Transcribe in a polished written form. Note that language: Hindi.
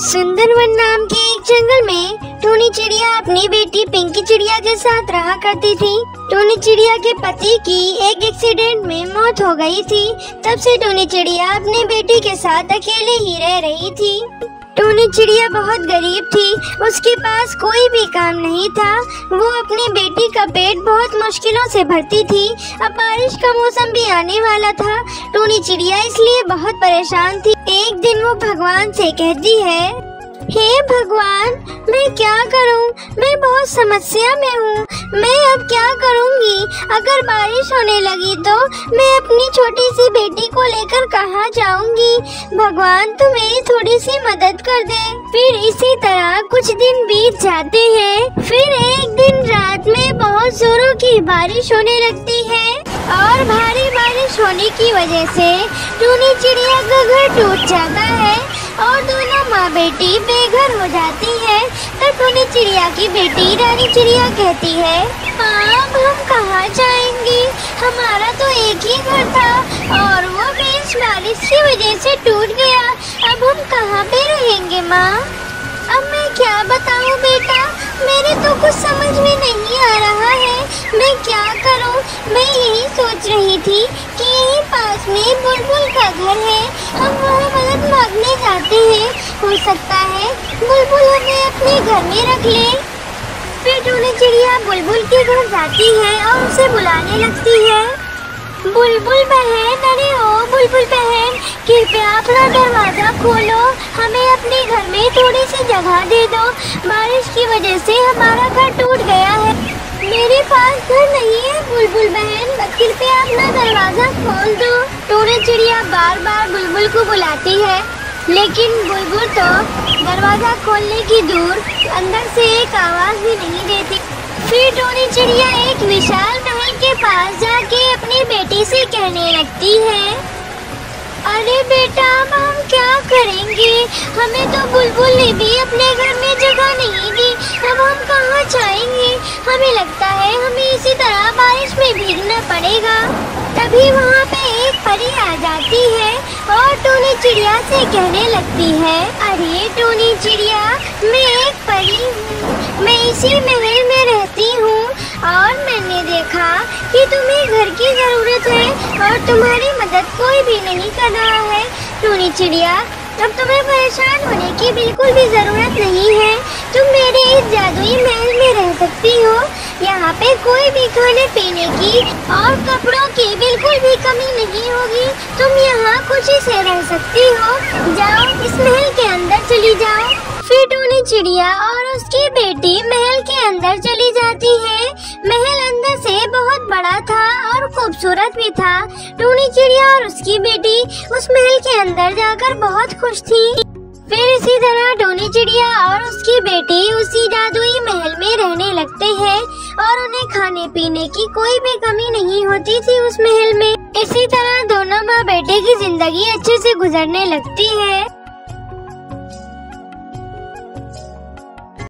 सुंदरवन नाम के एक जंगल में टूनी चिड़िया अपनी बेटी पिंकी चिड़िया के साथ रहा करती थी। टूनी चिड़िया के पति की एक एक्सीडेंट में मौत हो गई थी। तब से टूनी चिड़िया अपनी बेटी के साथ अकेले ही रह रही थी। टूनी चिड़िया बहुत गरीब थी, उसके पास कोई भी काम नहीं था। वो अपनी बेटी का पेट बहुत मुश्किलों से भरती थी। अब बारिश का मौसम भी आने वाला था। टूनी चिड़िया इसलिए बहुत परेशान थी। एक दिन वो भगवान से कहती है, हे भगवान, मैं क्या करूं? मैं बहुत समस्या में हूँ। मैं अब क्या करूंगी? अगर बारिश होने लगी तो मैं अपनी छोटी सी बेटी को लेकर कहाँ जाऊंगी? भगवान, तू मेरी थोड़ी सी मदद कर दे। फिर इसी तरह कुछ दिन बीत जाते हैं। फिर एक दिन रात में बहुत जोरों की बारिश होने लगती है और भारी बारिश होने की वजह से टूनी चिड़िया का घर टूट जाता है और दोनों माँ बेटी बेघर हो जाती है। तब टूनी चिड़िया की बेटी रानी चिड़िया कहती है, अब हम कहाँ जाएंगे? हमारा तो एक ही घर था और वो भी इस बारिश की वजह से टूट गया। अब हम कहाँ पे रहेंगे माँ? अब मैं क्या बताऊँ बेटा, मेरे तो कुछ समझ में नहीं आ रहा है। मैं क्या करूँ? मैं यही सोच रही थी कि यहीं पास में बुलबुल का घर है, हम वहाँ मदद मांगने जाते हैं। हो सकता है बुलबुल हमें अपने घर में रख ले। फिर टूनी चिड़िया बुलबुल के घर जाती है और उसे बुलाने लगती है, बुलबुल बहन, अरे ओ बुलबुल बहन, कृपया अपना दरवाजा खोलो, हमें अपने घर में थोड़ी सी जगह दे दो। बारिश की वजह से हमारा घर टूट गया है। मेरे पास घर नहीं है बुलबुल बहन, कृपया अपना दरवाजा खोल दो। टूनी चिड़िया बार बार बुलबुल को बुलाती है, लेकिन बुलबुल तो दरवाजा खोलने की दूर अंदर से एक आवाज भी नहीं देती। फिर टूनी चिड़िया एक विशाल महल के पास जाके अपनी बेटी से कहने लगती है, अरे बेटा, अब हम क्या करेंगे? हमें तो बुलबुल ने भी अपने घर में जगह नहीं दी। अब हम कहाँ जाएंगे? हमें लगता है हमें इसी तरह बारिश में भीगना पड़ेगा। तभी वहाँ पे एक परी आ जाती है और टूनी चिड़िया से कहने लगती है, अरे टूनी चिड़िया, मैं एक परी हूँ। मैं इसी महल में रहती हूँ और मैंने देखा कि तुम्हें घर की जरूरत है और तुम्हारी मदद कोई भी नहीं कर रहा है। टूनी चिड़िया, अब तुम्हें परेशान होने की बिल्कुल भी जरूरत नहीं है। तुम मेरे इस जादुई महल में रह सकती हो। यहाँ पे कोई भी खाने पीने की और कपड़ों की बिल्कुल भी कमी नहीं होगी। तुम यहाँ खुशी से रह सकती हो। जाओ, इस महल के अंदर चली जाओ। फिर टूनी चिड़िया और उसकी बेटी महल के अंदर चली जाती है। महल अंदर से बहुत बड़ा था और खूबसूरत भी था। टूनी चिड़िया और उसकी बेटी उस महल के अंदर जाकर बहुत खुश थी। फिर इसी तरह टूनी चिड़िया और उसकी बेटी उसी जादुई महल में रहने लगते हैं और उन्हें खाने पीने की कोई भी कमी नहीं होती थी उस महल में। इसी तरह दोनों माँ बेटे की जिंदगी अच्छे से गुजरने लगती है।